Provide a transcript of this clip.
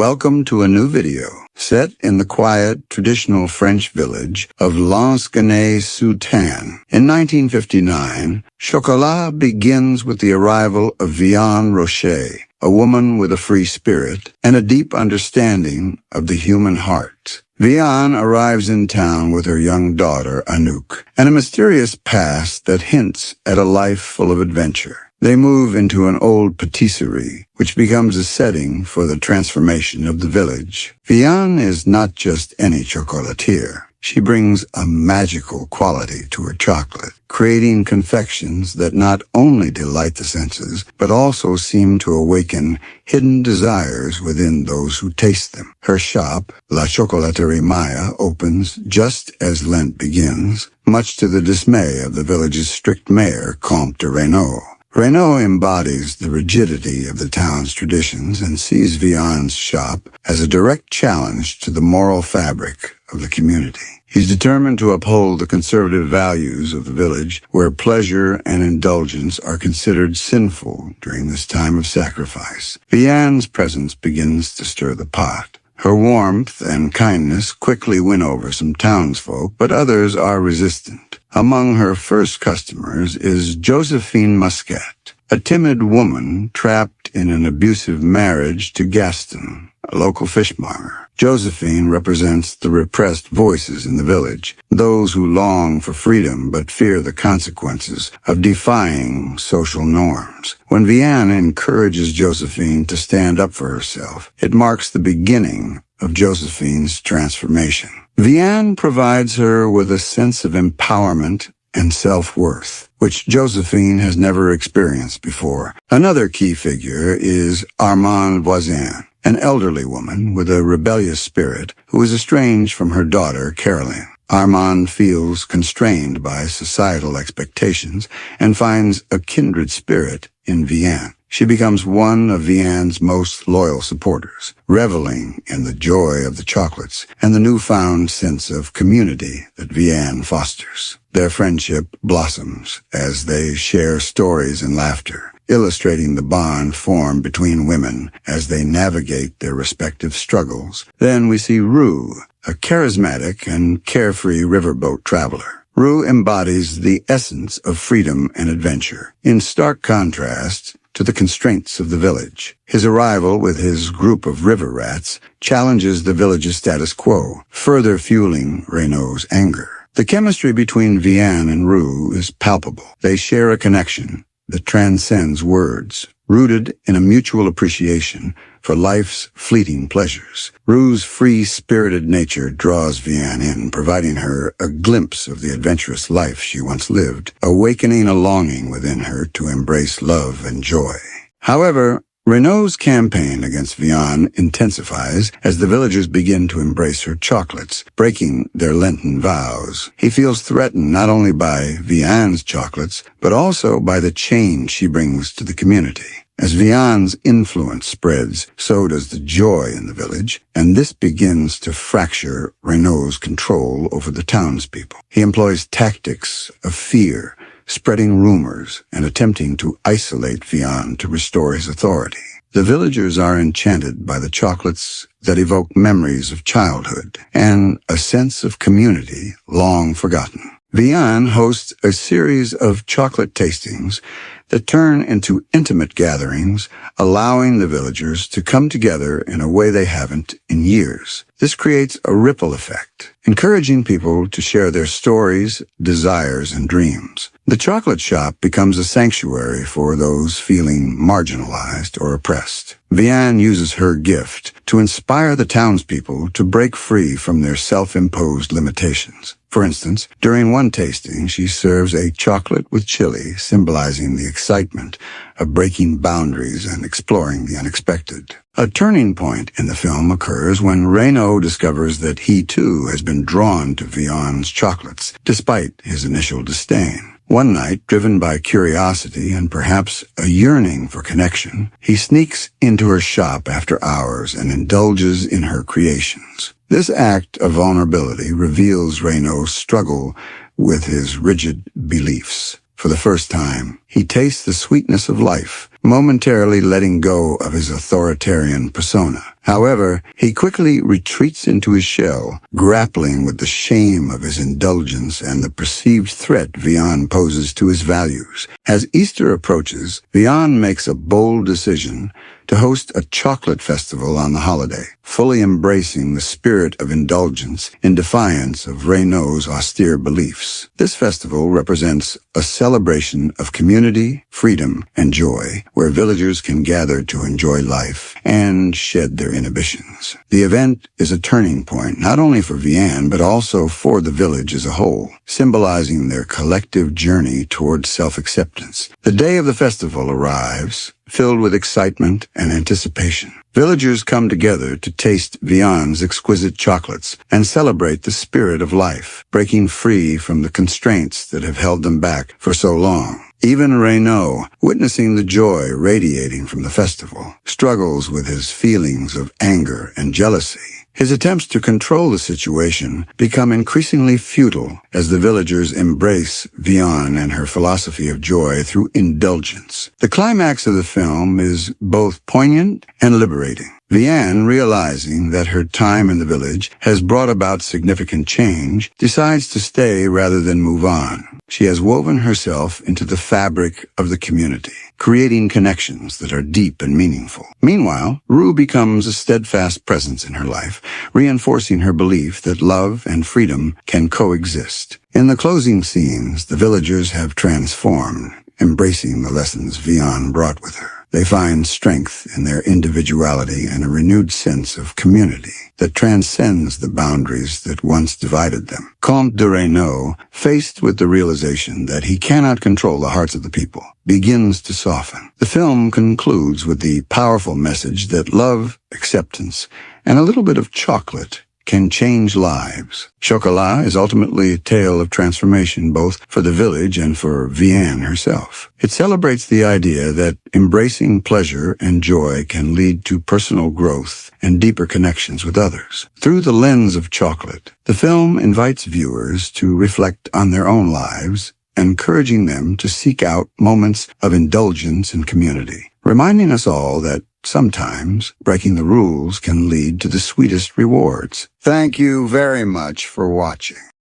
Welcome to a new video, set in the quiet, traditional French village of Lansquenet-sous-Tan. In 1959, Chocolat begins with the arrival of Vianne Rocher, a woman with a free spirit and a deep understanding of the human heart. Vianne arrives in town with her young daughter, Anouk, and a mysterious past that hints at a life full of adventure. They move into an old patisserie, which becomes a setting for the transformation of the village. Vianne is not just any chocolatier. She brings a magical quality to her chocolate, creating confections that not only delight the senses, but also seem to awaken hidden desires within those who taste them. Her shop, La Chocolaterie Maya, opens just as Lent begins, much to the dismay of the village's strict mayor, Comte de Reynaud. Reynaud embodies the rigidity of the town's traditions and sees Vianne's shop as a direct challenge to the moral fabric of the community. He's determined to uphold the conservative values of the village, where pleasure and indulgence are considered sinful during this time of sacrifice. Vianne's presence begins to stir the pot. Her warmth and kindness quickly win over some townsfolk, but others are resistant. Among her first customers is Josephine Muscat, a timid woman trapped in an abusive marriage to Gaston, a local fishmonger. Josephine represents the repressed voices in the village, those who long for freedom but fear the consequences of defying social norms. When Vianne encourages Josephine to stand up for herself, it marks the beginning of Josephine's transformation. Vianne provides her with a sense of empowerment and self-worth, which Josephine has never experienced before. Another key figure is Armande Voisin, an elderly woman with a rebellious spirit who is estranged from her daughter, Caroline. Armande feels constrained by societal expectations and finds a kindred spirit in Vianne. She becomes one of Vianne's most loyal supporters, reveling in the joy of the chocolates and the newfound sense of community that Vianne fosters. Their friendship blossoms as they share stories and laughter, illustrating the bond formed between women as they navigate their respective struggles. Then we see Rue, a charismatic and carefree riverboat traveler. Rue embodies the essence of freedom and adventure, in stark contrast to the constraints of the village. His arrival with his group of river rats challenges the village's status quo, further fueling Reynaud's anger. The chemistry between Vianne and Rue is palpable. They share a connection that transcends words, rooted in a mutual appreciation for life's fleeting pleasures. Rue's free-spirited nature draws Vianne in, providing her a glimpse of the adventurous life she once lived, awakening a longing within her to embrace love and joy. However, Reynaud's campaign against Vianne intensifies as the villagers begin to embrace her chocolates, breaking their Lenten vows. He feels threatened not only by Vianne's chocolates, but also by the change she brings to the community. As Vianne's influence spreads, so does the joy in the village, and this begins to fracture Reynaud's control over the townspeople. He employs tactics of fear, spreading rumors and attempting to isolate Vianne to restore his authority. The villagers are enchanted by the chocolates that evoke memories of childhood and a sense of community long forgotten. Vianne hosts a series of chocolate tastings that turn into intimate gatherings, allowing the villagers to come together in a way they haven't in years. This creates a ripple effect, encouraging people to share their stories, desires, and dreams. The chocolate shop becomes a sanctuary for those feeling marginalized or oppressed. Vianne uses her gift to inspire the townspeople to break free from their self-imposed limitations. For instance, during one tasting, she serves a chocolate with chili, symbolizing the excitement of breaking boundaries and exploring the unexpected. A turning point in the film occurs when Reynaud discovers that he too has been drawn to Vianne's chocolates, despite his initial disdain. One night, driven by curiosity and perhaps a yearning for connection, he sneaks into her shop after hours and indulges in her creations. This act of vulnerability reveals Reynaud's struggle with his rigid beliefs. For the first time, he tastes the sweetness of life, momentarily letting go of his authoritarian persona. However, he quickly retreats into his shell, grappling with the shame of his indulgence and the perceived threat Vianne poses to his values. As Easter approaches, Vianne makes a bold decision to host a chocolate festival on the holiday, fully embracing the spirit of indulgence in defiance of Reynaud's austere beliefs. This festival represents a celebration of community, freedom, and joy, where villagers can gather to enjoy life and shed their inhibitions. The event is a turning point not only for Vianne but also for the village as a whole, symbolizing their collective journey towards self-acceptance. The day of the festival arrives, filled with excitement and anticipation. Villagers come together to taste Vianne's exquisite chocolates and celebrate the spirit of life, breaking free from the constraints that have held them back for so long. Even Reynaud, witnessing the joy radiating from the festival, struggles with his feelings of anger and jealousy. His attempts to control the situation become increasingly futile as the villagers embrace Vianne and her philosophy of joy through indulgence. The climax of the film is both poignant and liberating. Vianne, realizing that her time in the village has brought about significant change, decides to stay rather than move on. She has woven herself into the fabric of the community, creating connections that are deep and meaningful. Meanwhile, Rue becomes a steadfast presence in her life, reinforcing her belief that love and freedom can coexist. In the closing scenes, the villagers have transformed, embracing the lessons Vianne brought with her. They find strength in their individuality and a renewed sense of community that transcends the boundaries that once divided them. Comte de Reynaud, faced with the realization that he cannot control the hearts of the people, begins to soften. The film concludes with the powerful message that love, acceptance, and a little bit of chocolate can change lives. Chocolat is ultimately a tale of transformation both for the village and for Vianne herself. It celebrates the idea that embracing pleasure and joy can lead to personal growth and deeper connections with others. Through the lens of chocolate, the film invites viewers to reflect on their own lives, encouraging them to seek out moments of indulgence and community, reminding us all that sometimes breaking the rules can lead to the sweetest rewards. Thank you very much for watching.